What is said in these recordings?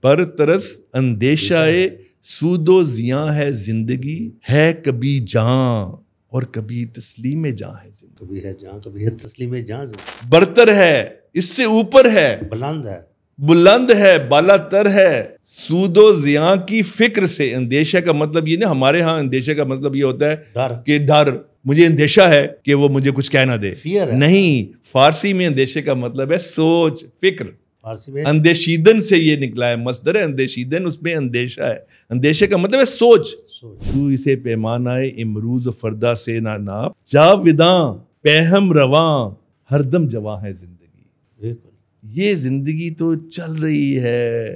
برطرس اندیشہ سود و زیاں ہے زندگی، ہے کبھی جاں اور کبھی تسلیم جاں ہے زندگی. کبھی ہے جاں، کبھی ہے تسلیم جاں. برتر ہے، اس سے اوپر ہے، بلند ہے، بلند ہے، بالا تر ہے. سود و زیاں کی فکر سے. اندیشہ کا مطلب یہ نا، ہمارے ہاں اندیشہ کا مطلب یہ ہوتا ہے ڈر، کہ ڈر، مجھے اندیشہ ہے کہ وہ مجھے کچھ کہہ نہ دے. نہیں، فارسی میں اندیشہ کا مطلب ہے سوچ، فکر. فارسی میں اندیشیدن سے یہ نکلا ہے، مصدر ہے اندیشیدن، اس میں اندیشہ ہے. اندیشہ کا مطلب ہے سوچ. تو اسے پیمانہ امروز و فردا سے نہ ناپ، جاوداں پہم رواں ہر دم جواں ہے زندگی. بالکل، یہ زندگی تو چل رہی ہے،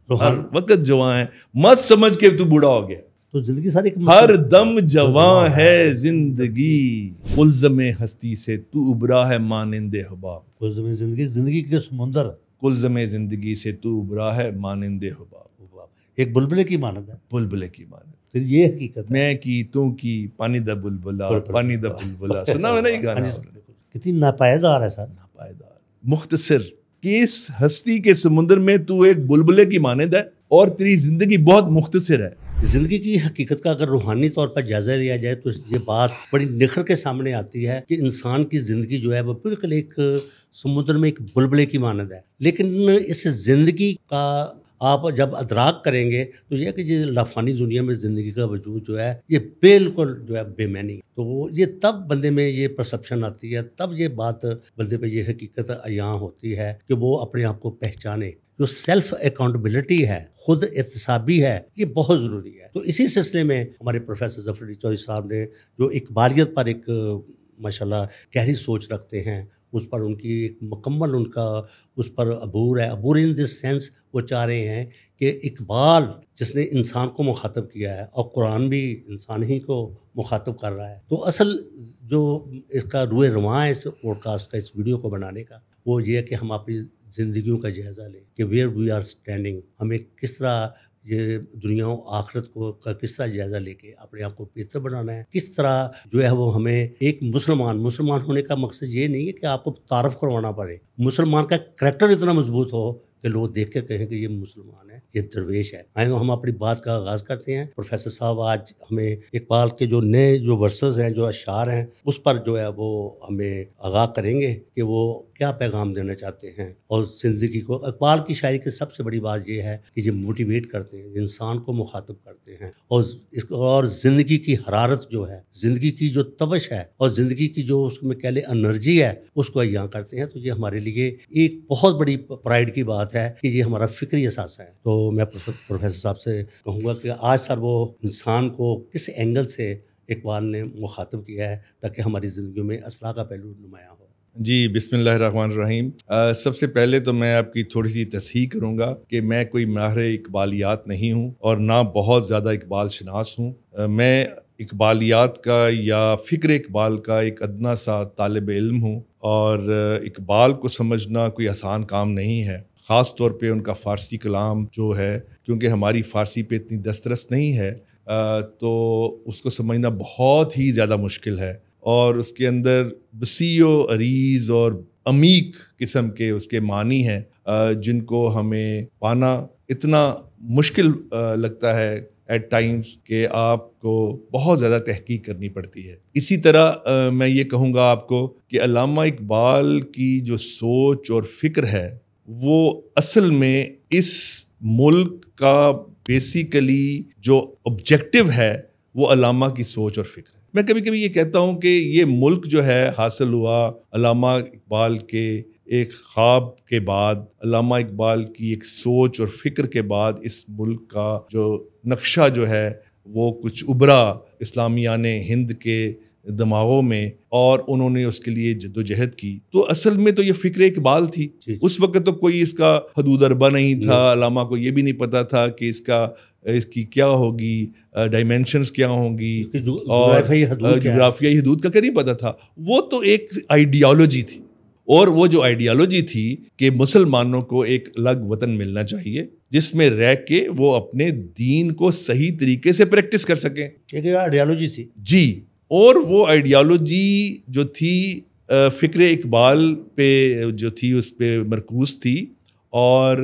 ہر وقت جواں ہے. مت سمجھ کے تو بوڑھا ہو گیا، تو زندگی ساری ہر دم جواں ہے زندگی. قلزم ہستی سے تو ابھرا ہے مانند حباب. قلزم زندگی کے سمندر، قلزم زندگی سے تو ابھرا ہے مانند حباب. ایک بلبلے کی مانند ہے، بلبلے کی مانند. پھر یہ حقیقت ہے. میں کی تو کی پانی دا بلبلا، پانی دا بلبلا. سنا ہے نا یہ گانا؟ کتنی ناپائیدار ہے سر. ناپائیدار. مختصر کہ اس ہستی کے سمندر میں تو ایک بلبلے کی مانند ہے اور تیری زندگی بہت مختصر ہے. زندگی کی حقیقت کا اگر روحانی طور پر جائزہ لیا جائے تو یہ بات بڑی نکھر کے سامنے آتی ہے کہ انسان کی زندگی جو ہے وہ بالکل ایک سمندر میں ایک بلبلے کی مانند ہے. لیکن اس زندگی کا آپ جب ادراک کریں گے تو یہ کہ یہ لافانی دنیا میں زندگی کا وجود جو ہے یہ بالکل جو ہے بے معنی. تو یہ تب بندے میں یہ پرسپشن آتی ہے، تب یہ بات بندے پہ یہ حقیقت عیاں ہوتی ہے کہ وہ اپنے آپ کو پہچانے. جو سیلف اکاؤنٹیبلٹی ہے، خود احتسابی ہے، یہ بہت ضروری ہے. تو اسی سلسلے میں ہمارے پروفیسر ظفر علی چودھری صاحب نے جو اقبالیت پر ایک ماشاءاللہ گہری سوچ رکھتے ہیں، اس پر ان کی ایک مکمل ان کا اس پر عبور ہے. عبور ان دس سینس وہ چاہ رہے ہیں کہ اقبال جس نے انسان کو مخاطب کیا ہے اور قرآن بھی انسان ہی کو مخاطب کر رہا ہے. تو اصل جو اس کا روح رواں ہے اس پوڈ کاسٹ کا، اس ویڈیو کو بنانے کا، وہ یہ ہے کہ ہم اپنی زندگیوں کا جائزہ لیں کہ ویئر وی آر اسٹینڈنگ. ہمیں کس طرح یہ دنیا و آخرت کو کا کس طرح جائزہ لے کے اپنے آپ کو بہتر بنانا ہے. کس طرح جو ہے وہ ہمیں ایک مسلمان ہونے کا مقصد یہ نہیں ہے کہ آپ کو تعارف کروانا پڑے. مسلمان کا کریکٹر اتنا مضبوط ہو کہ لوگ دیکھ کے کہیں کہ یہ مسلمان ہے، یہ درویش ہے. آئیں ہم اپنی بات کا آغاز کرتے ہیں. پروفیسر صاحب آج ہمیں اقبال کے جو نئے جو ورسز ہیں، جو اشعار ہیں، اس پر جو ہے وہ ہمیں آگاہ کریں گے کہ وہ کیا پیغام دینا چاہتے ہیں. اور زندگی کو، اقبال کی شاعری کی سب سے بڑی بات یہ ہے کہ یہ موٹیویٹ کرتے ہیں، انسان کو مخاطب کرتے ہیں، اور زندگی کی حرارت جو ہے، زندگی کی جو تبش ہے اور زندگی کی جو اس میں کہہ لیں انرجی ہے، اس کو عیاں کرتے ہیں. تو یہ ہمارے لیے ایک بہت بڑی پرائڈ کی بات ہے کہ یہ ہمارا فکری اثاثہ ہے. تو میں پروفیسر صاحب سے کہوں گا کہ آج سر وہ انسان کو کس اینگل سے اقبال نے مخاطب کیا ہے تاکہ ہماری زندگیوں میں اصلاح کا پہلو نمایاں ہو. جی، بسم اللہ الرحمن الرحیم. سب سے پہلے تو میں آپ کی تھوڑی سی تصحیح کروں گا کہ میں کوئی ماہر اقبالیات نہیں ہوں اور نہ بہت زیادہ اقبال شناس ہوں. میں اقبالیات کا یا فکر اقبال کا ایک ادنا سا طالب علم ہوں، اور اقبال کو سمجھنا کوئی آسان کام نہیں ہے، خاص طور پہ ان کا فارسی کلام جو ہے، کیونکہ ہماری فارسی پہ اتنی دسترس نہیں ہے، تو اس کو سمجھنا بہت ہی زیادہ مشکل ہے. اور اس کے اندر وسیع و عریض اور عمیق قسم کے اس کے معنی ہیں جن کو ہمیں پانا اتنا مشکل لگتا ہے ایٹ ٹائمز کہ آپ کو بہت زیادہ تحقیق کرنی پڑتی ہے. اسی طرح میں یہ کہوں گا آپ کو کہ علامہ اقبال کی جو سوچ اور فکر ہے وہ اصل میں اس ملک کا بیسیکلی جو آبجیکٹو ہے وہ علامہ کی سوچ اور فکر ہے. میں کبھی کبھی یہ کہتا ہوں کہ یہ ملک جو ہے حاصل ہوا علامہ اقبال کے ایک خواب کے بعد، علامہ اقبال کی ایک سوچ اور فکر کے بعد. اس ملک کا جو نقشہ جو ہے وہ کچھ ابھرا اسلامیان ہند کے دماغوں میں، اور انہوں نے اس کے لیے جدوجہد کی. تو اصل میں تو یہ فکر اقبال تھی. اس وقت تو کوئی اس کا حدود اربع نہیں تھا، علامہ کو یہ بھی نہیں پتا تھا کہ اس کی کیا ہوگی، ڈائمینشنز کیا ہوں گی، اور جغرافیائی حدود کا کیا نہیں پتا تھا. وہ تو ایک آئیڈیالوجی تھی، اور وہ جو آئیڈیالوجی تھی کہ مسلمانوں کو ایک الگ وطن ملنا چاہیے جس میں رہ کے وہ اپنے دین کو صحیح طریقے سے پریکٹس کر سکیں. ایک آئیڈیالوجی تھی جی. اور وہ آئیڈیالوجی جو تھی فکر اقبال پہ جو تھی اس پہ مرکوز تھی، اور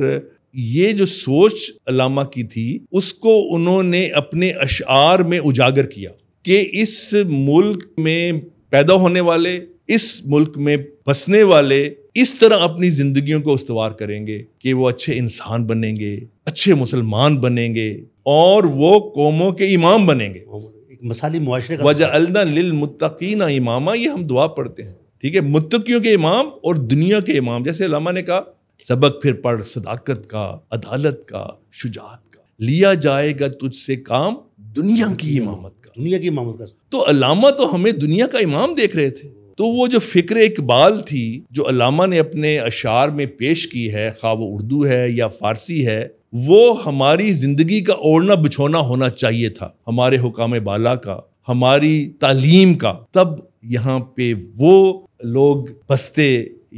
یہ جو سوچ علامہ کی تھی اس کو انہوں نے اپنے اشعار میں اجاگر کیا کہ اس ملک میں پیدا ہونے والے، اس ملک میں بسنے والے اس طرح اپنی زندگیوں کو استوار کریں گے کہ وہ اچھے انسان بنیں گے، اچھے مسلمان بنیں گے اور وہ قوموں کے امام بنیں گے. ایک مثالی معاشرے کا وَجَعَلْنَا لِلْمُتَّقِينَ إِمَامًا، یہ ہم دعا پڑھتے ہیں، ٹھیک ہے، متقیوں کے امام اور دنیا کے امام. جیسے علامہ نے کہا سبق پھر پڑھ صداقت کا، عدالت کا، شجاعت کا، لیا جائے گا تجھ سے کام دنیا کی امامت کا. دنیا کی امامت کا. تو علامہ تو ہمیں دنیا کا امام دیکھ رہے تھے. تو وہ جو فکر اقبال تھی جو علامہ نے اپنے اشعار میں پیش کی ہے، خواہ وہ اردو ہے یا فارسی ہے، وہ ہماری زندگی کا اوڑھنا بچھونا ہونا چاہیے تھا، ہمارے حکام بالا کا، ہماری تعلیم کا. تب یہاں پہ وہ لوگ بستے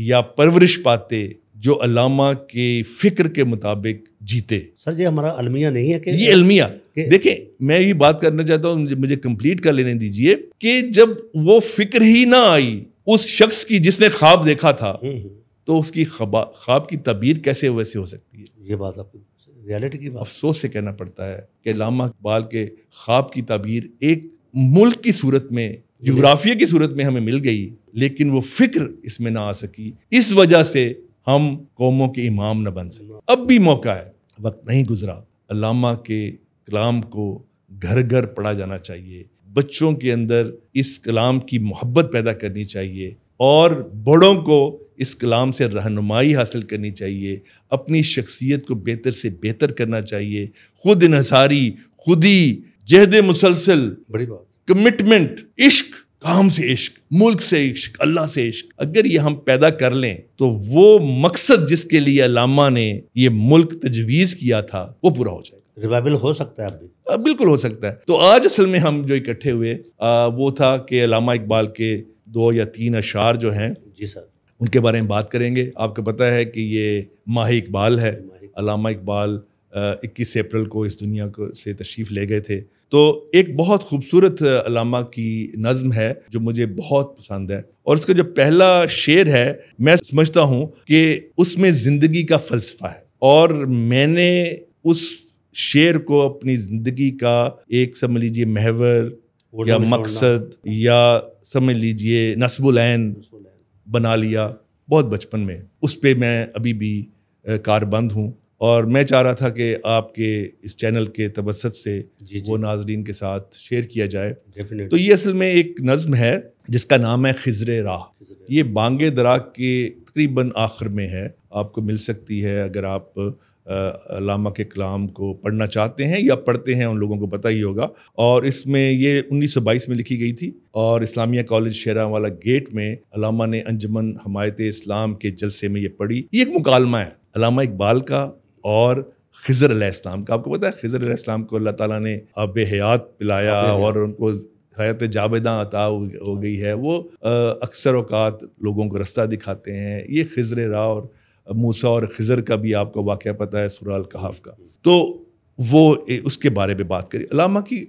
یا پرورش پاتے جو علامہ کے فکر کے مطابق جیتے. سر جی ہمارا المیہ نہیں ہے کہ یہ المیہ دیکھیں، میں یہ بات کرنا چاہتا ہوں، مجھے کمپلیٹ کر لینے دیجئے کہ جب وہ فکر ہی نہ آئی اس شخص کی جس نے خواب دیکھا تھا تو اس کی خواب کی تعبیر کیسے ویسے ہو سکتی ہے؟ یہ بات آپ ریالٹی کی بات. افسوس سے کہنا پڑتا ہے کہ علامہ اقبال کے خواب کی تعبیر ایک ملک کی صورت میں، جغرافیہ کی صورت میں ہمیں مل گئی، لیکن وہ فکر اس میں نہ آ سکی. اس وجہ سے ہم قوموں کے امام نہ بن سکے. اب بھی موقع ہے، وقت نہیں گزرا. علامہ کے کلام کو گھر گھر پڑھا جانا چاہیے، بچوں کے اندر اس کلام کی محبت پیدا کرنی چاہیے اور بڑوں کو اس کلام سے رہنمائی حاصل کرنی چاہیے، اپنی شخصیت کو بہتر سے بہتر کرنا چاہیے. خود انحصاری، خودی، جہد مسلسل، بڑی بات، کمٹمنٹ، عشق، کام سے عشق، ملک سے عشق، اللہ سے عشق، اگر یہ ہم پیدا کر لیں تو وہ مقصد جس کے لیے علامہ نے یہ ملک تجویز کیا تھا وہ پورا ہو جائے گا. ریوائول ہو سکتا ہے اب بھی. بالکل ہو سکتا ہے. تو آج اصل میں ہم جو اکٹھے ہوئے وہ تھا کہ علامہ اقبال کے 2 یا 3 اشعار جو ہیں جی سر ان کے بارے میں بات کریں گے. آپ کو پتہ ہے کہ یہ ماہ اقبال ہے. علامہ اقبال 21 اپریل کو اس دنیا سے تشریف لے گئے تھے. تو ایک بہت خوبصورت علامہ کی نظم ہے جو مجھے بہت پسند ہے، اور اس کا جو پہلا شعر ہے میں سمجھتا ہوں کہ اس میں زندگی کا فلسفہ ہے، اور میں نے اس شعر کو اپنی زندگی کا ایک سمجھ لیجیے محور یا مقصد یا سمجھ لیجیے نصب العین بنا لیا بہت بچپن میں. اس پہ میں ابھی بھی کاربند ہوں، اور میں چاہ رہا تھا کہ آپ کے اس چینل کے توسط سے وہ ناظرین کے ساتھ شیئر کیا جائے. تو یہ اصل میں ایک نظم ہے جس کا نام ہے خضر راہ. یہ بانگ درا کے تقریباً آخر میں ہے، آپ کو مل سکتی ہے اگر آپ علامہ کے کلام کو پڑھنا چاہتے ہیں یا پڑھتے ہیں، ان لوگوں کو پتہ ہی ہوگا. اور اس میں یہ 1922 میں لکھی گئی تھی، اور اسلامیہ کالج شیراں والا گیٹ میں علامہ نے انجمن حمایت اسلام کے جلسے میں یہ پڑھی. یہ ایک مکالمہ ہے علامہ اقبال کا اور خضر علیہ السلام کا. آپ کو پتہ ہے خضر علیہ السلام کو اللہ تعالیٰ نے آب حیات پلایا اور ان کو حیات جاویداں عطا ہو گئی ہے. وہ اکثر اوقات لوگوں کو رستہ دکھاتے ہیں. یہ خضر راہ اور موسیٰ اور خضر کا بھی آپ کو واقعہ پتہ ہے سورہ الکہف کا. تو وہ اس کے بارے میں بات کری. علامہ کی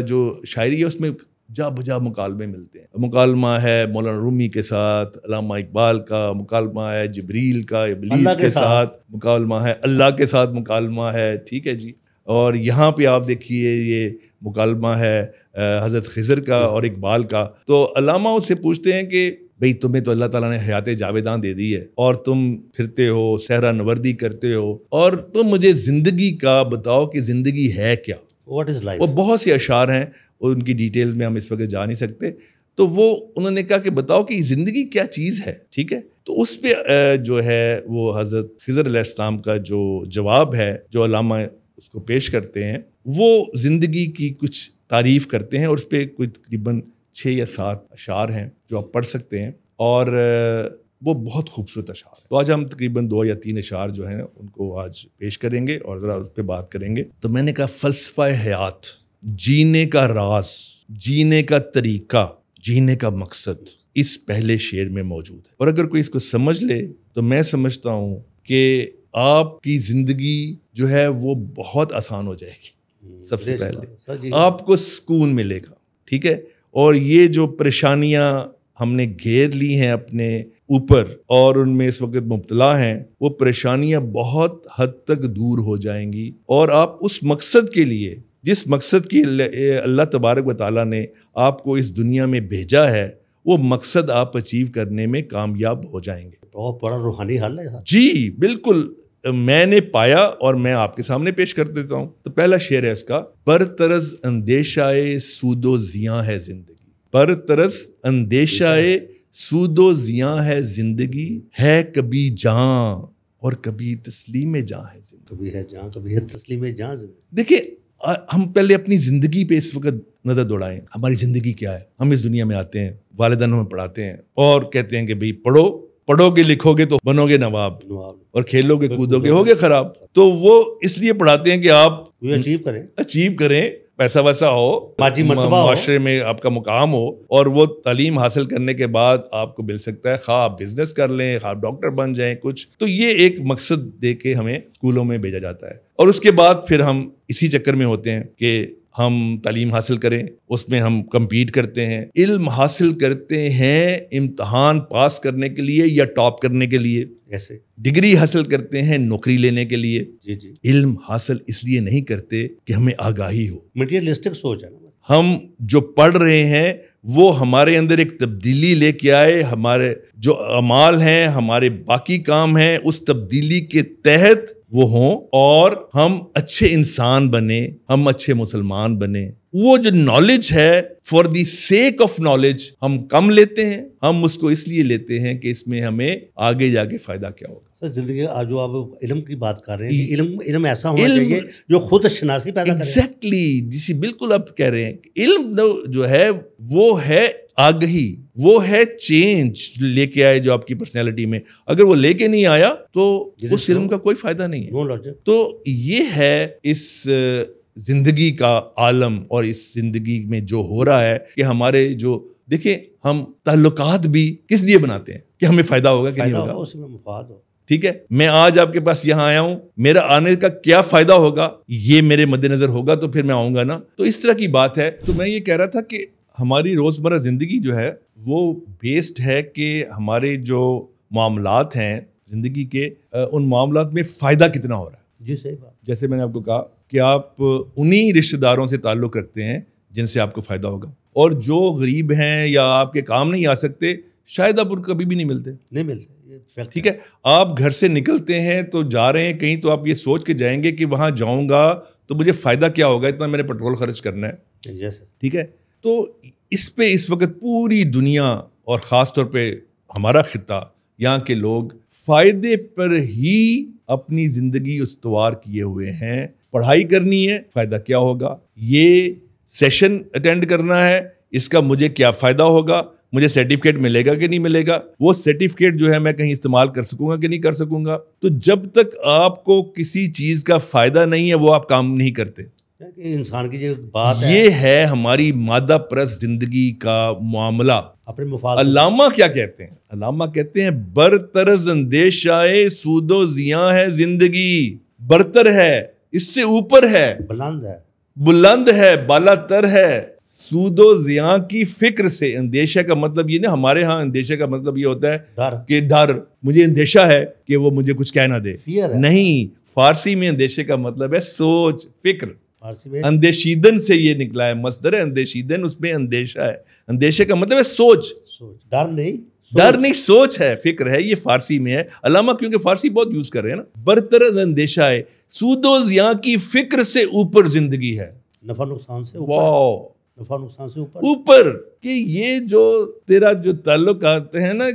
جو شاعری ہے اس میں جا بجا مکالمے ملتے ہیں. مکالمہ ہے مولانا رومی کے ساتھ، علامہ اقبال کا مکالمہ ہے جبریل کا ابلیس کے ساتھ مکالمہ ہے، اللہ کے ساتھ مکالمہ ہے، ٹھیک ہے جی. اور یہاں پہ آپ دیکھیے یہ مکالمہ ہے حضرت خضر کا اور اقبال کا. تو علامہ اس سے پوچھتے ہیں کہ بھئی تمہیں تو اللہ تعالیٰ نے حیات جاویداں دے دی ہے اور تم پھرتے ہو، صحرا نوردی کرتے ہو، اور تم مجھے زندگی کا بتاؤ کہ زندگی ہے کیا. What is life؟ وہ بہت سے اشعار ہیں، ان کی ڈیٹیلز میں ہم اس وقت جا نہیں سکتے. تو وہ انہوں نے کہا کہ بتاؤ کہ زندگی کیا چیز ہے، ٹھیک ہے. تو اس پہ جو ہے وہ حضرت خضر علیہ السلام کا جو جواب ہے جو علامہ اس کو پیش کرتے ہیں، وہ زندگی کی کچھ تعریف کرتے ہیں، اور اس پہ کوئی تقریباً 6 یا 7 اشعار ہیں جو آپ پڑھ سکتے ہیں، اور وہ بہت خوبصورت اشعار. تو آج ہم تقریباً 2 یا 3 اشعار جو ہیں ان کو آج پیش کریں گے اور ذرا اس پہ بات کریں گے. تو میں نے کہا فلسفہ حیات، جینے کا راز، جینے کا طریقہ، جینے کا مقصد اس پہلے شعر میں موجود ہے. اور اگر کوئی اس کو سمجھ لے تو میں سمجھتا ہوں کہ آپ کی زندگی جو ہے وہ بہت آسان ہو جائے گی. سب سے پہلے آپ کو سکون ملے گا، ٹھیک ہے. اور یہ جو پریشانیاں ہم نے گھیر لی ہیں اپنے اوپر اور ان میں اس وقت مبتلا ہیں، وہ پریشانیاں بہت حد تک دور ہو جائیں گی، اور آپ اس مقصد کے لیے جس مقصد کی اللہ تبارک و تعالیٰ نے آپ کو اس دنیا میں بھیجا ہے، وہ مقصد آپ اچیو کرنے میں کامیاب ہو جائیں گے۔ بہت بڑا روحانی حل ہے۔ جی بالکل، میں نے پایا اور میں آپ کے سامنے پیش کر دیتا ہوں۔ تو پہلا شعر ہے اس کا، برطرز اندیشائے سود و زیاں ہے زندگی، برطرز اندیشائے سود و زیاں ہے زندگی، ہے کبھی جاں اور کبھی تسلیم جاں ہے زندگی، کبھی ہے جاں کبھی ہے تسلیم جاں زندگی۔ دیکھیں ہم پہلے اپنی زندگی پہ اس وقت نظر دوڑائیں، ہماری زندگی کیا ہے۔ ہم اس دنیا میں آتے ہیں، والدین ہمیں پڑھاتے ہیں اور کہتے ہیں کہ بھئی پڑھو گے لکھو گے تو بنو گے نواب، اور کھیلو گے کودو گے ہوگے خراب۔ تو وہ اس لیے پڑھاتے ہیں کہ آپ اچیو کریں، پیسہ ویسا ہو، معاشرے میں آپ کا مقام ہو، اور وہ تعلیم حاصل کرنے کے بعد آپ کو مل سکتا ہے، خواہ آپ بزنس کر لیں، خواہ آپ ڈاکٹر بن جائیں کچھ۔ تو یہ ایک مقصد دے کے ہمیں اسکولوں میں بھیجا جاتا ہے، اور اس کے بعد پھر ہم اسی چکر میں ہوتے ہیں کہ ہم تعلیم حاصل کریں، اس میں ہم کمپیٹ کرتے ہیں، علم حاصل کرتے ہیں امتحان پاس کرنے کے لیے یا ٹاپ کرنے کے لیے، ایسے ڈگری حاصل کرتے ہیں نوکری لینے کے لیے۔ جی جی، علم حاصل اس لیے نہیں کرتے کہ ہمیں آگاہی ہو۔ مٹیریلسٹک سوچ ہے نا۔ ہم جو پڑھ رہے ہیں وہ ہمارے اندر ایک تبدیلی لے کے آئے، ہمارے جو اعمال ہیں، ہمارے باقی کام ہیں، اس تبدیلی کے تحت وہ ہوں، اور ہم اچھے انسان بنیں، ہم اچھے مسلمان بنیں۔ وہ جو نالج ہے، for the sake of knowledge ہم کم لیتے ہیں، ہم اس کو اس لیے لیتے ہیں کہ اس میں ہمیں آگے جا کے فائدہ کیا ہوگا۔ سر زندگی آج جو آپ علم کی بات کر رہے ہیں، علم ایسا ہونا چاہیے جو خود شناسی پیدا کرے۔ ایگزیکٹلی جی، بالکل آپ کہہ رہے ہیں، علم جو ہے وہ ہے آگہی، وہ ہے چینج لے کے آئے جو آپ کی پرسنالٹی میں۔ اگر وہ لے کے نہیں آیا تو اس علم کا کوئی فائدہ نہیں ہے۔ تو یہ ہے اس زندگی کا عالم، اور اس زندگی میں جو ہو رہا ہے کہ ہمارے جو دیکھیں، ہم تعلقات بھی کس لیے بناتے ہیں کہ ہمیں فائدہ ہوگا کہ نہیں ہوگا، اس میں مفاد ہو۔ ٹھیک ہے، میں آج آپ کے پاس یہاں آیا ہوں، میرا آنے کا کیا فائدہ ہوگا یہ میرے مد نظر ہوگا تو پھر میں آؤں گا نا۔ تو اس طرح کی بات ہے۔ تو میں یہ کہہ رہا تھا کہ ہماری روزمرہ زندگی جو ہے وہ بیسڈ ہے کہ ہمارے جو معاملات ہیں زندگی کے، ان معاملات میں فائدہ کتنا ہو رہا ہے۔ جی صحیح بات۔ جیسے میں نے آپ کو کہا کہ آپ انہی رشتہ داروں سے تعلق رکھتے ہیں جن سے آپ کو فائدہ ہوگا، اور جو غریب ہیں یا آپ کے کام نہیں آ سکتے شاید آپ ان کو کبھی بھی نہیں ملتے۔ ٹھیک ہے، آپ گھر سے نکلتے ہیں تو جا رہے ہیں کہیں، تو آپ یہ سوچ کے جائیں گے کہ وہاں جاؤں گا تو مجھے فائدہ کیا ہوگا، اتنا میں نے پیٹرول خرچ کرنا ہے۔ ٹھیک ہے، تو اس پہ اس وقت پوری دنیا اور خاص طور پہ ہمارا خطہ، یہاں کے لوگ فائدے پر ہی اپنی زندگی استوار کیے ہوئے ہیں۔ پڑھائی کرنی ہے، فائدہ کیا ہوگا، یہ سیشن اٹینڈ کرنا ہے، اس کا مجھے کیا فائدہ ہوگا، مجھے سرٹیفکیٹ ملے گا کہ نہیں ملے گا، وہ سرٹیفکیٹ جو ہے میں کہیں استعمال کر سکوں گا کہ نہیں کر سکوں گا۔ تو جب تک آپ کو کسی چیز کا فائدہ نہیں ہے وہ آپ کام نہیں کرتے۔ انسان کی جو بات ہے، یہ ہے ہماری مادہ پرست زندگی کا معاملہ۔ اپنے مفاد۔ علامہ کیا کہتے ہیں؟ علامہ کہتے ہیں برطرز اندیشائے سود و زیاں ہے زندگی، برتر ہے، اس سے اوپر ہے، بلند ہے، بالا تر ہے، سود و زیاں کی فکر سے۔ اندیشہ کا مطلب یہ نا، ہمارے ہاں اندیشہ کا مطلب یہ ہوتا ہے کہ ڈر، مجھے اندیشہ ہے کہ وہ مجھے کچھ کہہ نہ دے۔ نہیں، فارسی میں اندیشہ کا مطلب ہے سوچ، فکر۔ اندیشیدن سے یہ نکلا ہے، مصدر ہے اندیشیدن، اس میں اندیشہ ہے۔ اندیشہ کا مطلب ہے سوچ، ڈر نہیں، سوچ ہے، فکر ہے، یہ فارسی میں ہے۔ علامہ کیونکہ فارسی بہت یوز کر رہے ہیں نا۔ برطرز اندیشہ ہے سود و زیاں کی فکر سے اوپر زندگی ہے، نفع نقصان سے اوپر، کہ یہ جو تیرا جو تعلقات ہیں نا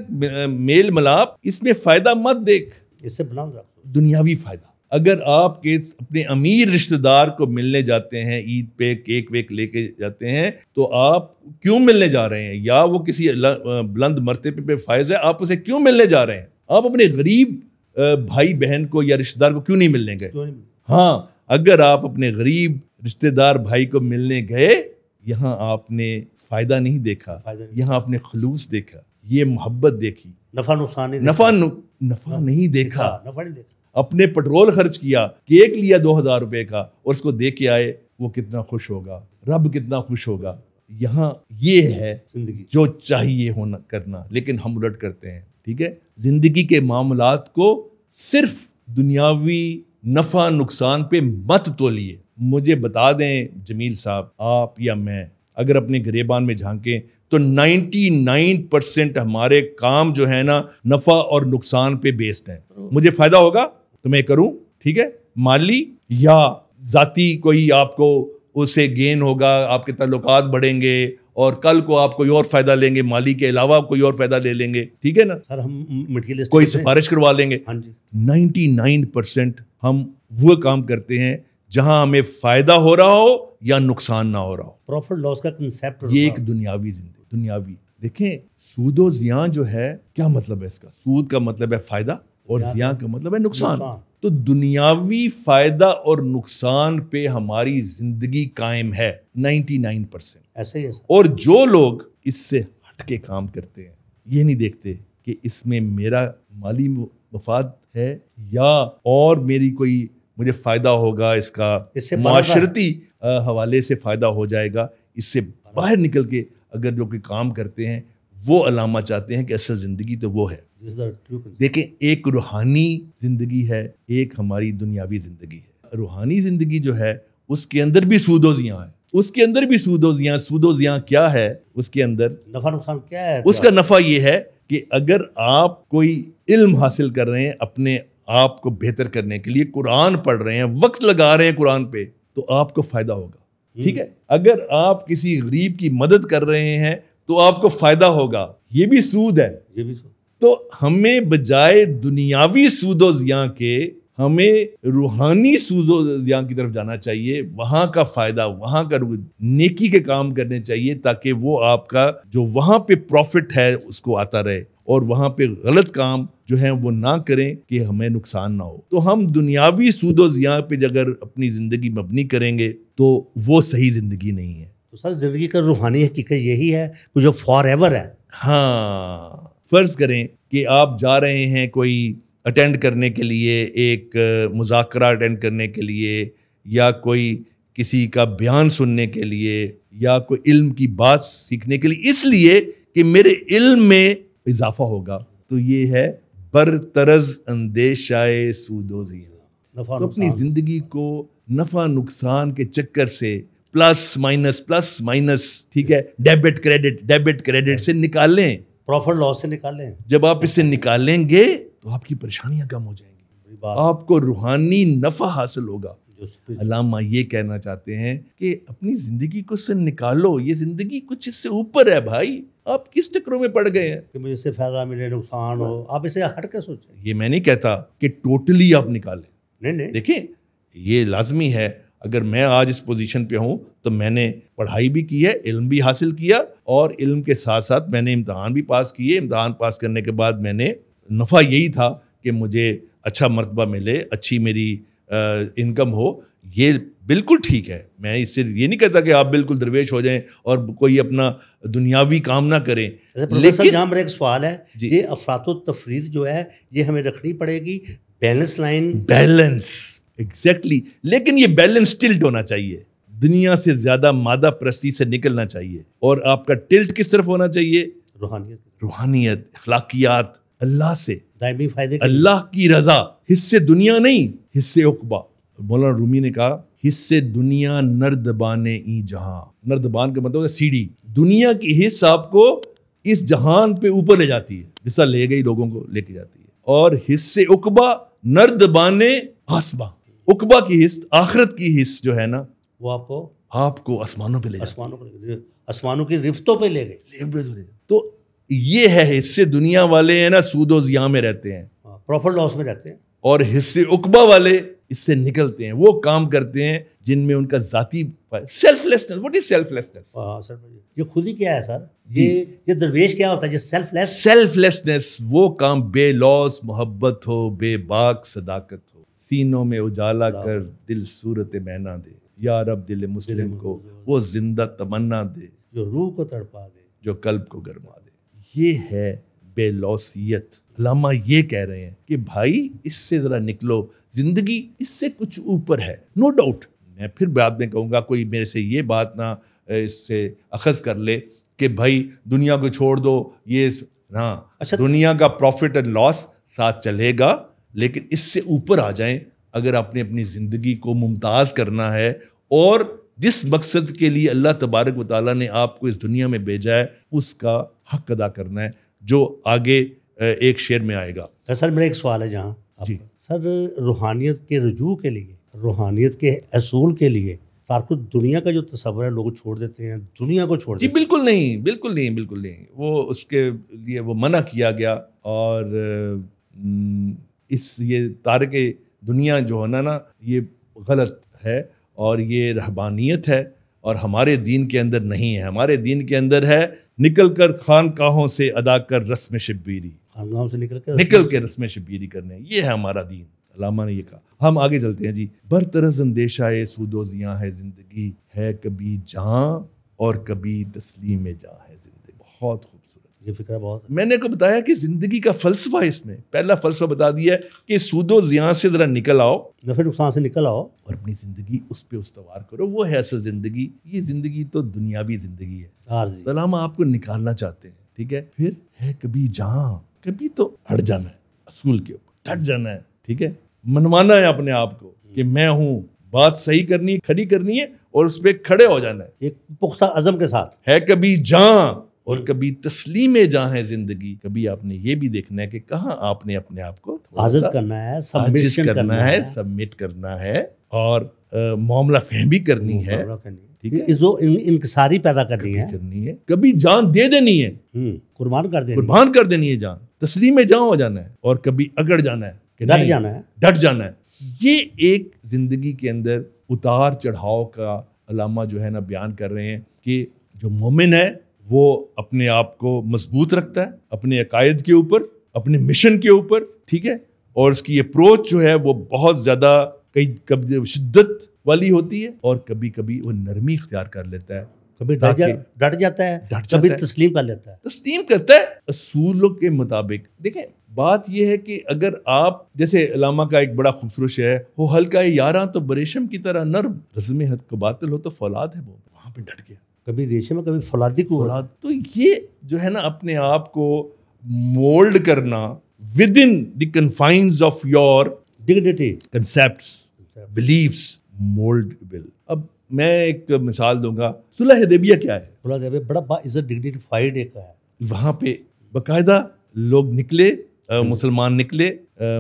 میل ملاپ، اس میں فائدہ مت دیکھ، اس سے بلند دنیاوی فائدہ۔ اگر آپ کے اپنے امیر رشتہ دار کو ملنے جاتے ہیں، عید پہ کیک ویک لے کے جاتے ہیں، تو آپ کیوں ملنے جا رہے ہیں؟ یا وہ کسی بلند مرتبے پہ فائز ہے، آپ اسے کیوں ملنے جا رہے ہیں؟ آپ اپنے غریب بھائی بہن کو یا رشتہ دار کو کیوں نہیں ملنے گئے؟ ہاں، اگر آپ اپنے غریب رشتہ دار بھائی کو ملنے گئے، یہاں آپ نے فائدہ نہیں دیکھا، یہاں آپ نے خلوص دیکھا، یہ محبت دیکھی، نفع نقصان نہیں دیکھا۔ اپنے پیٹرول خرچ کیا، کیک لیا 2000 روپے کا اور اس کو دے کے آئے، وہ کتنا خوش ہوگا، رب کتنا خوش ہوگا۔ یہاں یہ ہے جو چاہیے ہونا کرنا، لیکن ہم الٹ کرتے ہیں۔ ٹھیک ہے. زندگی کے معاملات کو صرف دنیاوی نفع نقصان پہ مت تولیے. مجھے بتا دیں جمیل صاحب، آپ یا میں اگر اپنے گریبان میں جھانکیں تو 99% ہمارے کام جو ہے نا نفع اور نقصان پہ بیسڈ ہیں. مجھے فائدہ ہوگا تو میں کروں، ٹھیک ہے، مالی یا ذاتی کوئی آپ کو اس سے گین ہوگا، آپ کے تعلقات بڑھیں گے اور کل کو آپ کوئی اور فائدہ لیں گے، مالی کے علاوہ کوئی اور فائدہ لے لیں گے، ٹھیک ہے نا، سر ہم کوئی سفارش کروا لیں گے. ہاں جی. 99% ہم وہ کام کرتے ہیں جہاں ہمیں فائدہ ہو رہا ہو یا نقصان نہ ہو رہا ہو. پروفٹ لاس کا کنسیپٹ یہ ایک دنیاوی زندگی، دنیاوی. دیکھیں سود و زیاں جو ہے کیا مطلب ہے اس کا؟ سود کا مطلب ہے فائدہ اور زیاں کا مطلب ہے نقصان. تو دنیاوی فائدہ اور نقصان پہ ہماری زندگی قائم ہے 99%. ایسے ہی ہے. اور جو لوگ اس سے ہٹ کے کام کرتے ہیں، یہ نہیں دیکھتے کہ اس میں میرا مالی مفاد ہے یا اور میری کوئی مجھے فائدہ ہوگا، اس کا معاشرتی حوالے سے فائدہ ہو جائے گا، اس سے باہر نکل کے اگر جو کوئی کام کرتے ہیں وہ علامہ چاہتے ہیں کہ اصل زندگی تو وہ ہے. دیکھیں ایک روحانی زندگی ہے، ایک ہماری دنیاوی زندگی ہے. روحانی زندگی جو ہے اس کے اندر بھی سود و زیاں ہے، اس کے اندر بھی سود و زیاں. سود و زیاں کیا ہے اس کے اندر؟ نفع نقصان کیا ہے اس کا نفع یہ ہے کہ اگر آپ کوئی علم حاصل کر رہے ہیں اپنے آپ کو بہتر کرنے کے لیے، قرآن پڑھ رہے ہیں، وقت لگا رہے ہیں قرآن پہ، تو آپ کو فائدہ ہوگا، ٹھیک ہے. اگر آپ کسی غریب کی مدد کر رہے ہیں تو آپ کو فائدہ ہوگا. یہ بھی سود ہے. یہ بھی سود. تو ہمیں بجائے دنیاوی سود و زیاں کے ہمیں روحانی سود و زیاں کی طرف جانا چاہیے. وہاں کا فائدہ، وہاں کا نیکی کے کام کرنے چاہیے تاکہ وہ آپ کا جو وہاں پہ پروفٹ ہے اس کو آتا رہے، اور وہاں پہ غلط کام جو ہیں وہ نہ کریں کہ ہمیں نقصان نہ ہو. تو ہم دنیاوی سود و زیاں پہ اگر اپنی زندگی مبنی کریں گے تو وہ صحیح زندگی نہیں ہے. تو سر زندگی کا روحانی حقیقت یہی ہے کہ جو فار ایور ہے. ہاں، فرض کریں کہ آپ جا رہے ہیں کوئی اٹینڈ کرنے کے لیے، ایک مذاکرہ اٹینڈ کرنے کے لیے، یا کوئی کسی کا بیان سننے کے لیے، یا کوئی علم کی بات سیکھنے کے لیے، اس لیے کہ میرے علم میں اضافہ ہوگا. تو یہ ہے برطرز اندیشائے سود و زیاں. تو اپنی زندگی کو نفع نقصان کے چکر سے پلس مائنس ٹھیک ہے، ڈیبٹ کریڈٹ سے نکالیں، پروفٹ لاس سے نکالیں. جب آپ اس سے نکالیں گے تو آپ کی پریشانیاں کم ہو جائیں گی، آپ کو روحانی نفع حاصل ہوگا. علامہ یہ کہنا چاہتے ہیں کہ اپنی زندگی کو سے نکالو، یہ زندگی کچھ اس سے اوپر ہے. بھائی آپ کس چکروں میں پڑ گئے ہیں کہ مجھے سے فائدہ ملے نقصان ہو؟ آپ اسے ہٹ کے سوچیں. یہ میں نہیں کہتا کہ ٹوٹلی آپ نکالیں، نہیں. دیکھیں یہ لازمی ہے. اگر میں آج اس پوزیشن پہ ہوں تو میں نے پڑھائی بھی کی ہے، علم بھی حاصل کیا، اور علم کے ساتھ ساتھ میں نے امتحان بھی پاس کیے. امتحان پاس کرنے کے بعد میں نے نفع یہی تھا کہ مجھے اچھا مرتبہ ملے، اچھی میری انکم ہو. یہ بالکل ٹھیک ہے. میں اس سے یہ نہیں کہتا کہ آپ بالکل درویش ہو جائیں اور کوئی اپنا دنیاوی کام نہ کریں. لیکن یہاں پر ایک سوال ہے، یہ افراط و تفریط جو ہے یہ ہمیں رکھنی پڑے گی. Balance line, balance exactly. لیکن یہ بیلنس ٹلٹ ہونا چاہیے، دنیا سے زیادہ مادہ پرستی سے نکلنا چاہیے. اور آپ کا ٹلٹ کس طرف ہونا چاہیے؟ روحانیت، اخلاقیات، اللہ سے دائمی فائدے، اللہ کی رضا. حصے دنیا نہیں، حصے عقبہ. مولانا رومی نے کہا حصے دنیا نردبان ای جہاں. نردبان کا مطلب ہے سیڑھی. دنیا کی حص آپ کو اس جہان پہ اوپر لے جاتی ہے، جس طرح لے گئی لوگوں کو لے کے جاتی ہے. اور حصے عقبہ نردبان آسمان. عقبہ کی حص، آخرت کی حص جو ہے نا، وہ آپ کو آسمانوں پہ لے جاتی ہے، آسمانوں کی رفتوں پہ لے گئے. تو یہ ہے حصے دنیا والے ہیں نا سود و زیاں میں رہتے ہیں، پروفٹ لاس میں رہتے ہیں. اور حصے عقبہ والے اس سے نکلتے ہیں، وہ کام کرتے ہیں جن میں ان کا ذاتی self lessons. What is self lessons? یہ خود ہی کیا ہے سر؟ یہ درویش کیا ہوتا ہے؟ یہ سیلف لیسنس وہ کام بے لوث محبت ہو، بے باک صداقت ہو. سینوں میں اجالا کر دل صورت مینا دے، یا رب دل مسلم کو وہ زندہ تمنا دے، جو روح کو تڑپا دے، جو قلب کو گرما دے. یہ ہے بے لوثیت. علامہ یہ کہہ رہے ہیں کہ بھائی اس سے ذرا نکلو، زندگی اس سے کچھ اوپر ہے. No doubt. میں پھر بعد میں کہوں گا کوئی میرے سے یہ بات نہ اس سے اخذ کر لے کہ بھائی دنیا کو چھوڑ دو، یہ ہاں اچھا دنیا کا پروفٹ اینڈ لاس ساتھ چلے گا، لیکن اس سے اوپر آ جائیں اگر آپ نے اپنی زندگی کو ممتاز کرنا ہے اور جس مقصد کے لیے اللہ تبارک و تعالیٰ نے آپ کو اس دنیا میں بھیجا ہے اس کا حق ادا کرنا ہے، جو آگے ایک شعر میں آئے گا۔ سر میرا ایک سوال ہے جہاں جی سر، روحانیت کے رجوع کے لیے، روحانیت کے اصول کے لیے فارق دنیا کا جو تصور ہے لوگ چھوڑ دیتے ہیں، دنیا کو چھوڑ جی دیتے ہیں۔ بالکل نہیں، بالکل نہیں، بالکل نہیں، وہ اس کے لیے وہ منع کیا گیا، اور یہ تارک دنیا جو ہے نا یہ غلط ہے، اور یہ رہبانیت ہے، اور ہمارے دین کے اندر نہیں ہے۔ ہمارے دین کے اندر ہے نکل کر خانقاہوں سے ادا کر رسم شبیری، خانقاہوں سے نکل کے رسم شبیری کرنے، یہ ہے ہمارا دین۔ علامہ نے یہ کہا۔ ہم آگے چلتے ہیں جی۔ برطرز اندیشہ سود و زیاں ہے زندگی، ہے کبھی جہاں اور کبھی تسلیم جاں ہے زندگی۔ بہت خوبصورت یہ فکر بہت، میں نے کو بتایا کہ زندگی کا فلسفہ، اس میں پہلا فلسفہ بتا دیا ہے کہ سود و زیاں سے ذرا نکل آؤ نفع نقصان سے نکل آؤ اور اپنی زندگی اس پہ استوار کرو، وہ ہے اصل زندگی۔ یہ زندگی تو دنیاوی زندگی ہے، عارضی۔ تو علامہ آپ کو نکالنا چاہتے ہیں، ٹھیک ہے۔ پھر ہے کبھی جہاں، کبھی تو ہٹ جانا ہے اصول کے اوپر، ہٹ جانا ہے، ٹھیک ہے، منوانا ہے اپنے آپ کو کہ میں ہوں، بات صحیح کرنی ہے، کھڑی کرنی ہے اور اس پہ کھڑے ہو جانا ہے۔ ایک پختہ عزم کے ساتھ ہے کبھی جہاں اور کبھی تسلیم جہاں ہے زندگی۔ کبھی آپ نے یہ بھی دیکھنا ہے کہ کہاں آپ نے اپنے آپ کو عاجز کرنا ہے، سبمشن کرنا ہے، سبمٹ کرنا ہے، اور معاملہ فہمی کرنی ہے، ٹھیک ہے، انکساری پیدا کرنی ہے، کرنی ہے، کبھی جان دے دینی ہے، قربان کر دینی، قربان کر دینی ہے جان، تسلیم جہاں ہو جانا ہے، اور کبھی اگڑ جانا ہے، ڈٹ جانا ہے، ڈٹ جانا ہے۔ یہ ایک زندگی کے اندر اتار چڑھاؤ کا علامہ جو ہے نا بیان کر رہے ہیں کہ جو مومن ہے وہ اپنے آپ کو مضبوط رکھتا ہے اپنے عقائد کے اوپر، اپنے مشن کے اوپر، ٹھیک ہے، اور اس کی اپروچ جو ہے وہ بہت زیادہ کبھی شدت والی ہوتی ہے، اور کبھی کبھی وہ نرمی اختیار کر لیتا ہے، کبھی ڈٹ جاتا ہے، کبھی تسلیم کر لیتا ہے، تسلیم کرتا ہے اصولوں کے مطابق۔ دیکھیں بات یہ ہے کہ اگر آپ، جیسے علامہ کا ایک بڑا خوبصورت شعر ہے، ہو ہلکا یاراں تو بریشم کی طرح نرم، رزم حد کو باطل ہو تو فولاد ہے وہ، وہاں پہ ڈٹ گیا، کبھی ریشم کبھی فولادی کو۔ تو یہ جو ہے نا اپنے آپ کو مولڈ کرنا with in the confines of your dignity, concepts, beliefs, mouldable. اب میں ایک مثال دوں گا، صلح حدیبیہ کیا ہے؟ بڑا باعزت ڈگنیفائڈ ایک ہے، وہاں پہ باقاعدہ لوگ نکلے، مسلمان نکلے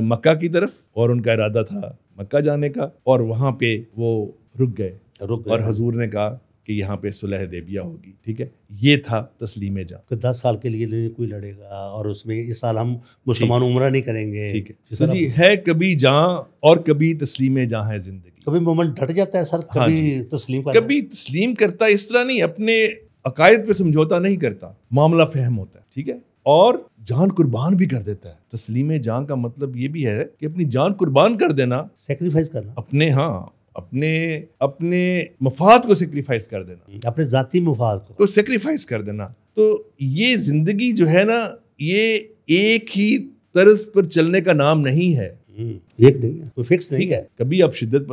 مکہ کی طرف، اور ان کا ارادہ تھا مکہ جانے کا، اور وہاں پہ وہ رک گئے، اور حضور نے کہا کہ یہاں پہ صلح حدیبیہ ہوگی، ٹھیک ہے، یہ تھا تسلیم جاں۔ 10 سال کے لیے کوئی لڑے گا، اور اس میں اس سال ہم مسلمان عمرہ نہیں کریں گے، ٹھیک ہے، تو جی ہے کبھی جاں اور کبھی تسلیم جاں ہے زندگی۔ کبھی مومنٹ ڈٹ جاتا ہے سر، کبھی تسلیم کرتا ہے، کبھی تسلیم کرتا ہے، اس طرح نہیں، اپنے عقائد پہ سمجھوتا نہیں کرتا، معاملہ فہم ہوتا ہے، ٹھیک ہے، اور جان قربان بھی کر دیتا ہے۔ تسلیم جان کا مطلب یہ بھی ہے کہ اپنی جان قربان کر دینا، سیکریفائس کرنا، اپنے مفاد کو سیکریفائس کر دینا، اپنے ذاتی مفاد کو سیکریفائس کر دینا۔ تو یہ زندگی جو ہے نا، یہ ایک ہی طرز پر چلنے کا نام نہیں ہے، ایک نہیں ہے، کوئی فکس نہیں ہے۔ کبھی آپ شدت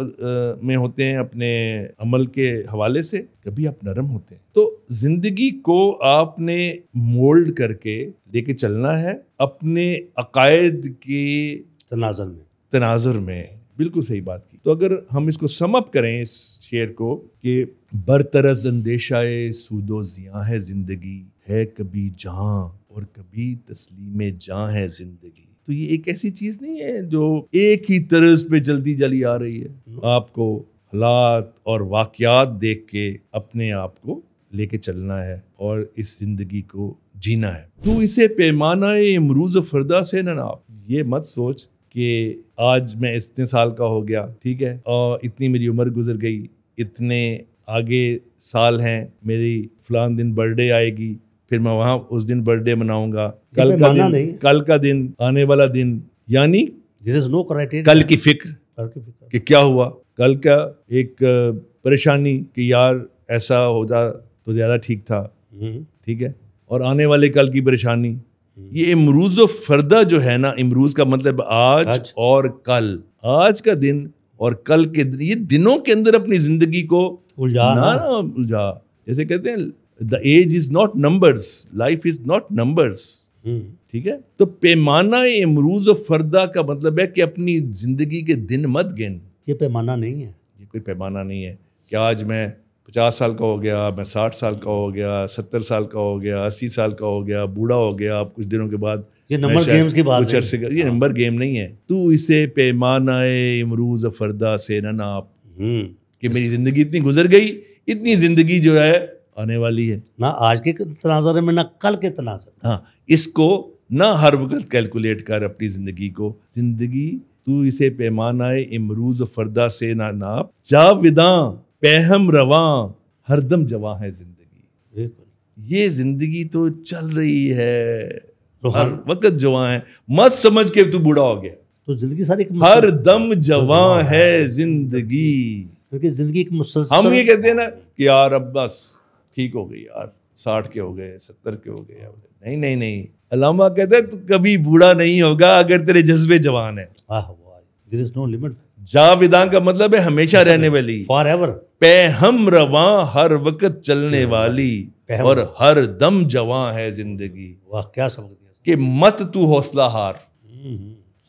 میں ہوتے ہیں اپنے عمل کے حوالے سے، کبھی آپ نرم ہوتے ہیں۔ تو زندگی کو آپ نے مولڈ کر کے لے کے چلنا ہے اپنے عقائد کے تناظر میں۔ بالکل صحیح بات کی۔ تو اگر ہم اس کو سم اپ کریں، اس شعر کو، کہ برطرز اندیشہ سود و زیاں ہے زندگی، ہے کبھی جہاں اور کبھی تسلیم جاں ہے زندگی، تو یہ ایک ایسی چیز نہیں ہے جو ایک ہی طرز پہ جلدی جلی آ رہی ہے۔ آپ کو حالات اور واقعات دیکھ کے اپنے آپ کو لے کے چلنا ہے اور اس زندگی کو جینا ہے۔ تو اسے پیمانہ امروز و فردا سے نہ ناپ، یہ مت سوچ کہ آج میں اتنے سال کا ہو گیا، ٹھیک ہے، اور اتنی میری عمر گزر گئی، اتنے آگے سال ہیں، میری فلان دن برتھ ڈے آئے گی، پھر میں وہاں اس دن برتھ ڈے مناؤں گا، کل کا دن، آنے والا دن، یعنی کل کی فکر کہ کیا ہوا، کل کا ایک پریشانی کہ یار ایسا ہو جا تو زیادہ ٹھیک تھا، ٹھیک ہے، اور آنے والے کل کی پریشانی۔ یہ امروز و فردا جو ہے نا، امروز کا مطلب آج اور کل، آج کا دن اور کل کے دن، یہ دنوں کے اندر اپنی زندگی کو الجھا۔ جیسے کہتے ہیں the age is not numbers, life is not numbers, ٹھیک ہے. تو پیمانہ امروز و فردا کا مطلب ہے کہ اپنی زندگی کے دن مت گن. یہ پیمانہ نہیں ہے, یہ کوئی پیمانہ نہیں ہے کہ آج میں 50 سال کا ہو گیا, میں 60 سال کا ہو گیا, 70 سال کا ہو گیا, 80 سال کا ہو گیا, بوڑھا ہو گیا, اب کچھ دنوں کے بعد یہ نمبر گیمز کی بات ہے. یہ نمبر گیم نہیں ہے. تو اسے پیمانہ امروز و فردا سے نہ ناپ کہ میری زندگی اتنی گزر گئی, اتنی زندگی جو ہے آنے والی ہے, نہ آج کے تناظر میں نہ کل کے تناظر. ہاں, اس کو نہ ہر وقت کیلکولیٹ کر اپنی زندگی کو. زندگی تو اسے پیمانہ امروز و فردا سے نہ ناپ, جاوداں پہم رواں ہر دم جواں ہے زندگی. یہ زندگی تو چل رہی ہے, ہر وقت جواں ہے. مت سمجھ کے تو بوڑھا ہو گیا. تو زندگی ساری ہر دم جواں ہے زندگی. کیونکہ زندگی ایک مسلسل. ہم یہ کہتے ہیں نا کہ یار اب بس ٹھیک ہو گئی یار, 60 کے ہو گئے, 70 کے ہو گئے. نہیں نہیں نہیں, علامہ کہتا ہے تو کبھی بوڑھا نہیں ہوگا اگر تیرے جذبے جوان ہیں. There is no limit. جاوداں کا مطلب ہے ہمیشہ رہنے والی, فار ایور. پہم رواں ہر وقت چلنے والی, اور ہر دم جواں ہے زندگی. واہ کیا سبق دیا کہ مت تو حوصلہ ہار.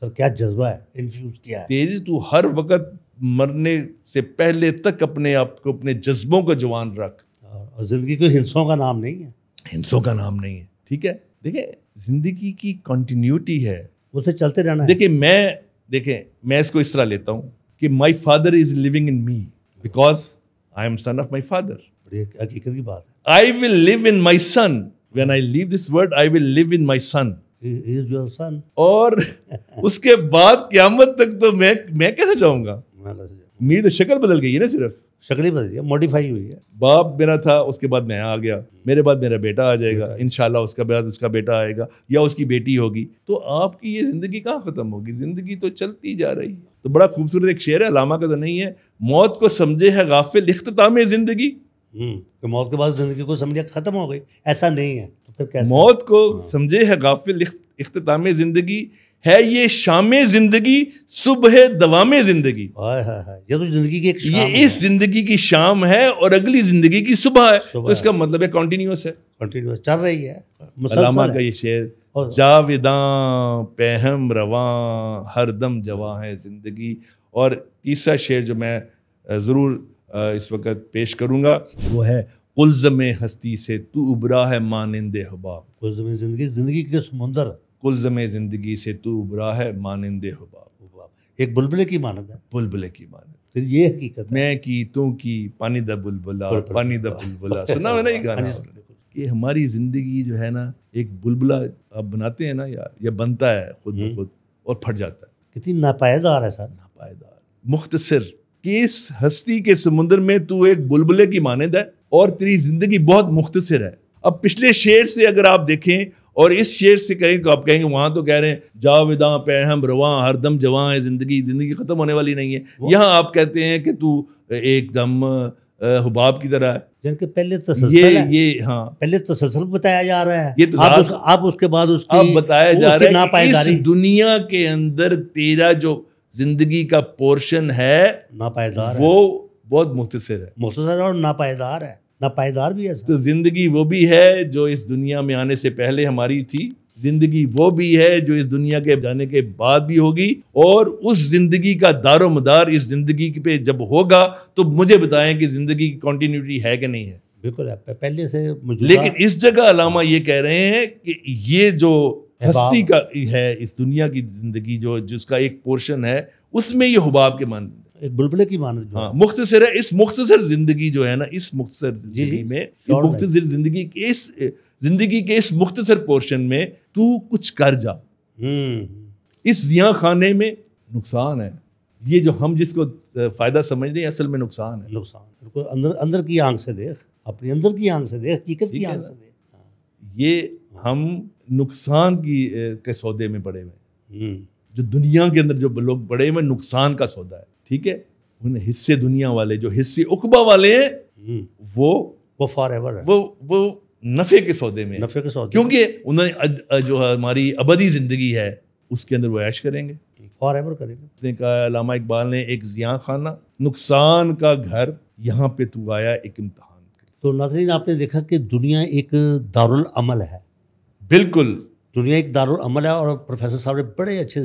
سر کیا جذبہ ہے انفیوز کیا ہے. تیری تو ہر وقت مرنے سے پہلے تک اپنے آپ کو, اپنے جذبوں کو جوان رکھ. اور زندگی کوئی ہنسوں کا نام نہیں ہے, ہنسوں کا نام نہیں ہے. ٹھیک ہے, دیکھیں زندگی کی کنٹینیوٹی ہے, اسے چلتے رہنا ہے. دیکھیں میں اس کو اس طرح لیتا ہوں کہ my father is living in me because I am son of my father. بڑی حقیقت کی بات ہے. I will live in my son, when I leave this world I will live in my son. He is your son. اور اس کے بعد قیامت تک تو میں کیسے جاؤں گا. میری تو شکل بدل گئی ہے نا, صرف شکل ہی بدل گئی, موڈیفائی ہوئی ہے. باپ میرا تھا, اس کے بعد میں آ گیا, میرے بعد میرا بیٹا آ جائے گا انشاءاللہ, اس کا بعد اس کا بیٹا آئے گا یا اس کی بیٹی ہوگی. تو آپ کی یہ زندگی کہاں ختم ہوگی, زندگی تو چلتی جا رہی ہے. تو بڑا خوبصورت ایک شعر ہے, علامہ کا تو نہیں ہے, موت کو سمجھے ہے غافل اختتام زندگی. کہ موت کے بعد زندگی کو سمجھے ختم ہو گئی, ایسا نہیں ہے. تو پھر کیسے موت کو سمجھے ہے غافل اختتام زندگی, ہے یہ شام زندگی صبح دوام زندگی. یہ تو زندگی کی ایک شام, یہ اس زندگی کی شام ہے اور اگلی زندگی کی صبح ہے. تو اس کا مطلب ہے کنٹینیوس ہے, کنٹینیوس چل رہی ہے. علامہ کا یہ شعر, جاوداں پہم رواں ہر دم جواں ہے زندگی. اور تیسرا شعر جو میں ضرور اس وقت پیش کروں گا وہ ہے, قلزم ہستی سے تو ابرا ہے مانند حباب. قلزم زندگی کے سمندر, قلزم زندگی سے تو ابرا ہے مانند حباب. ایک بلبلے کی مانند ہے, بلبلے کی مانند. پھر یہ حقیقت میں کی تو کی پانی دا بلبلا, پانی دا بلبلا. سنا ہے نا یہ گانا, کہ ہماری زندگی جو ہے نا ایک بلبلا آپ بناتے ہیں نا یار, یا بنتا ہے خود بخود اور پھٹ جاتا ہے. کتنی ناپائیدار ہے سر. ناپائیدار, مختصر, کہ اس ہستی کے سمندر میں تو ایک بلبلے کی مانند ہے اور تیری زندگی بہت مختصر ہے. اب پچھلے شعر سے اگر آپ دیکھیں اور اس شعر سے کہیں تو آپ کہیں گے وہاں تو کہہ رہے ہیں جاوداں پہم رواں ہر دم جواں ہے زندگی, زندگی ختم ہونے والی نہیں ہے. یہاں آپ کہتے ہیں کہ تو ایک دم حباب کی طرح ہے. جن کے پہلے تسلسل یہ ہاں پہلے تسلسل بتایا جا رہا ہے, یہ آپ اس کے بعد اس کی اب بتایا جا رہا ہے کہ اس اس دنیا کے اندر تیرا جو زندگی کا پورشن ہے ناپائیدار, وہ بہت مختصر ہے. مختصر اور ناپائیدار ہے. ناپائیدار بھی ہے. تو زندگی وہ بھی ہے جو اس دنیا میں آنے سے پہلے ہماری تھی, زندگی وہ بھی ہے جو اس دنیا کے جانے کے بعد بھی ہوگی, اور اس زندگی کا دار و مدار اس زندگی پہ جب ہوگا تو مجھے بتائیں کہ زندگی کی کنٹینیوٹی ہے کہ نہیں ہے. بالکل ہے پہلے سے. لیکن اس جگہ علامہ یہ کہہ رہے ہیں کہ یہ جو ہستی کا ہے اس دنیا کی زندگی جو جس کا ایک پورشن ہے اس میں یہ حباب کے مانند ہے, ایک بلبلے کی مانند. ہاں مختصر ہے. اس مختصر زندگی جو ہے نا, اس مختصر زندگی میں مختصر زندگی کے اس مختصر پورشن میں تو کچھ کر جا. اس زیاں خانے میں نقصان ہے. یہ جو ہم جس کو فائدہ سمجھتے ہیں اصل میں نقصان ہے. نقصان اندر کی آنکھ سے دیکھ, اپنی اندر کی آنکھ سے دیکھ, حقیقت کی آنکھ سے دیکھ. یہ ہم نقصان کے سودے میں پڑے ہوئے ہیں. جو دنیا کے اندر جو لوگ پڑے ہوئے نقصان کا سودا ہے, ٹھیک ہے, ان حصے دنیا والے جو حصے عقبہ والے ہیں وہ فار ایور ہے, وہ نفع کے سودے میں, نفع کے سودے, کیونکہ انہوں نے جو ہماری ابدی زندگی ہے اس کے اندر وہ عیش کریں گے, فار ایور کریں گے. نے کہا علامہ اقبال نے, ایک زیاں خانہ نقصان کا گھر, یہاں پہ تو آیا ایک امتحان. تو ناظرین آپ نے دیکھا کہ دنیا ایک دارالعمل ہے. بالکل, دنیا ایک دارالعمل ہے، اور پروفیسر صاحب نے بڑے اچھے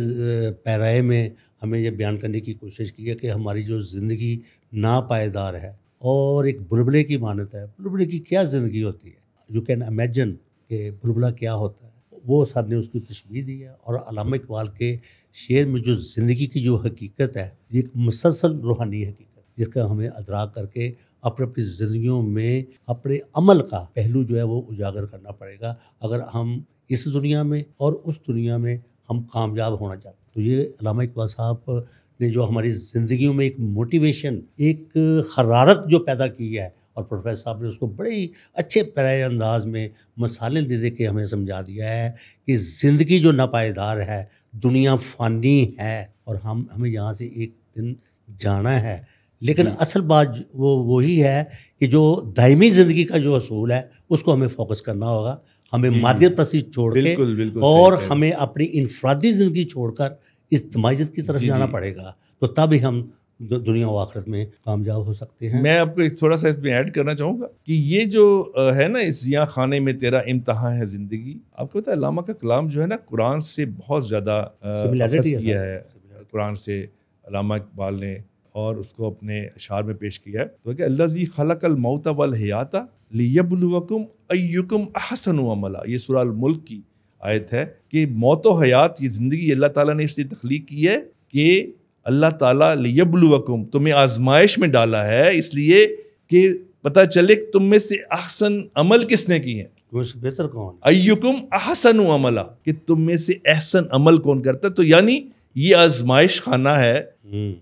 پیرائے میں ہمیں یہ بیان کرنے کی کوشش کی ہے کہ ہماری جو زندگی ناپائیدار ہے اور ایک بلبلے کی مانت ہے. بلبلے کی کیا زندگی ہوتی ہے؟ یو کین امیجن کہ بلبلہ کیا ہوتا ہے. وہ سب نے اس کی تشبیہ دی ہے. اور علامہ اقبال کے شعر میں جو زندگی کی جو حقیقت ہے، یہ ایک مسلسل روحانی حقیقت جس کا ہمیں ادراک کر کے اپنی زندگیوں میں اپنے عمل کا پہلو جو ہے وہ اجاگر کرنا پڑے گا اگر ہم اس دنیا میں اور اس دنیا میں ہم کامیاب ہونا چاہتے ہیں. تو یہ علامہ اقبال صاحب نے جو ہماری زندگیوں میں ایک موٹیویشن، ایک حرارت جو پیدا کی ہے، اور پروفیسر صاحب نے اس کو بڑے ہی اچھے پیارے انداز میں مثالیں دے دے کے ہمیں سمجھا دیا ہے کہ زندگی جو ناپائیدار ہے، دنیا فانی ہے، اور ہمیں یہاں سے ایک دن جانا ہے. لیکن اصل بات وہی ہے کہ جو دائمی زندگی کا جو اصول ہے اس کو ہمیں فوکس کرنا ہوگا. ہمیں مادیت پرستی چھوڑ کے اور ہمیں اپنی انفرادی زندگی چھوڑ کر اجتماعیت کی طرف جانا پڑے گا. تو تب ہی ہم دنیا و آخرت میں کامیاب ہو سکتے ہیں. میں آپ کو تھوڑا سا اس میں ایڈ کرنا چاہوں گا کہ یہ جو ہے نا، اس زیاں خانے میں تیرا امتحان ہے زندگی، آپ کو پتہ ہے علامہ کا کلام جو ہے نا قرآن سے بہت زیادہ اخذ کیا ہے. قرآن سے علامہ اقبال نے، اور اس کو اپنے اشعار میں پیش کیا ہے. تو کہ الذی خلق الموت والحیات لیبلوکم ایکم احسن عملا، یہ سورہ الملک کی آیت ہے کہ موت و حیات، یہ زندگی اللہ تعالیٰ نے اس لیے تخلیق کی ہے کہ اللہ تعالیٰ لیبلوکم، تمہیں آزمائش میں ڈالا ہے اس لیے کہ پتہ چلے کہ تم میں سے احسن عمل کس نے کی ہے، بہتر کون، ایکم احسن عملا، کہ تم میں سے احسن عمل کون کرتا ہے. تو یعنی یہ آزمائش خانہ ہے،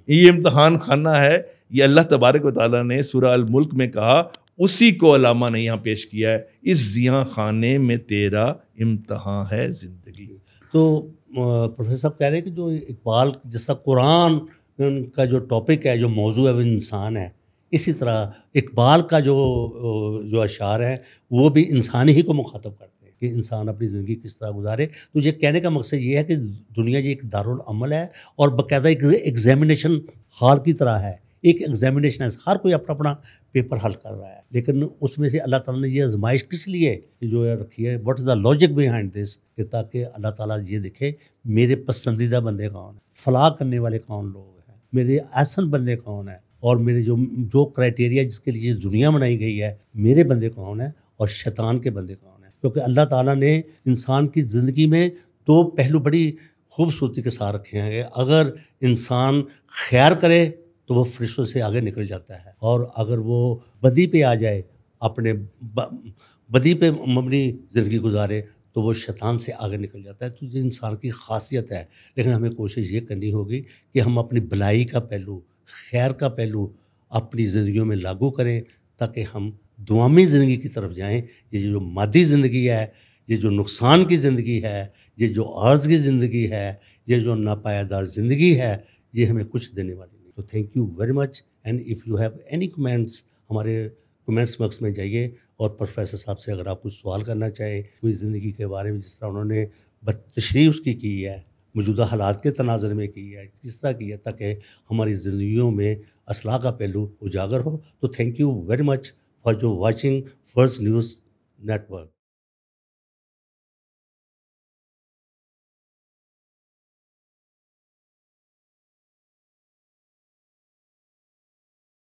یہ امتحان خانہ ہے. یہ اللہ تبارک و تعالیٰ نے سورہ الملک میں کہا، اسی کو علامہ نے یہاں پیش کیا ہے، اس زیاں خانے میں تیرا امتحان ہے زندگی. تو پروفیسر صاحب کہہ رہے ہیں کہ جو اقبال جیسا قرآن کا جو ٹاپک ہے، جو موضوع ہے وہ انسان ہے، اسی طرح اقبال کا جو اشعار ہیں وہ بھی انسانی ہی کو مخاطب کرتے ہیں کہ انسان اپنی زندگی کس طرح گزارے. تو یہ کہنے کا مقصد یہ ہے کہ دنیا یہ ایک دارالعمل ہے اور باقاعدہ ایک ایگزامینیشن ہال کی طرح ہے. ایک ایگزامینیشن ہے، ہر کوئی اپنا اپنا پیپر حل کر رہا ہے، لیکن اس میں سے اللہ تعالیٰ نے یہ آزمائش کس لیے جو ہے رکھی ہے، what is the logic behind this, کہ تاکہ اللہ تعالیٰ یہ دیکھے میرے پسندیدہ بندے کون ہیں، فلاح کرنے والے کون لوگ ہیں، میرے احسن بندے کون ہیں، اور میرے جو کرائٹیریا جس کے لیے دنیا بنائی گئی ہے، میرے بندے کون ہیں اور شیطان کے بندے کون ہیں. کیونکہ اللہ تعالیٰ نے انسان کی زندگی میں دو پہلو بڑی خوبصورتی کے ساتھ رکھے ہیں کہ اگر انسان خیر کرے تو وہ فرشتوں سے آگے نکل جاتا ہے، اور اگر وہ بدی پہ آ جائے، اپنے بدی پہ مبنی زندگی گزارے تو وہ شیطان سے آگے نکل جاتا ہے. تو یہ انسان کی خاصیت ہے. لیکن ہمیں کوشش یہ کرنی ہوگی کہ ہم اپنی بھلائی کا پہلو، خیر کا پہلو اپنی زندگیوں میں لاگو کریں تاکہ ہم دوامی زندگی کی طرف جائیں. یہ جو مادی زندگی ہے، یہ جو نقصان کی زندگی ہے، یہ جو عارض کی زندگی ہے، یہ جو ناپائیدار زندگی ہے، یہ ہمیں کچھ دینے والی نہیں. تو thank you very much. And if you have any comments, ہمارے کمنٹس باکس میں جائیے، اور پروفیسر صاحب سے اگر آپ کچھ سوال کرنا چاہیں کوئی زندگی کے بارے میں، جس طرح انہوں نے تشریح اس کی ہے، موجودہ حالات کے تناظر میں کی ہے، جس طرح کی ہے، تاکہ ہماری زندگیوں میں اصلاح کا پہلو اجاگر ہو. تو thank you very much for جو watching first news net work.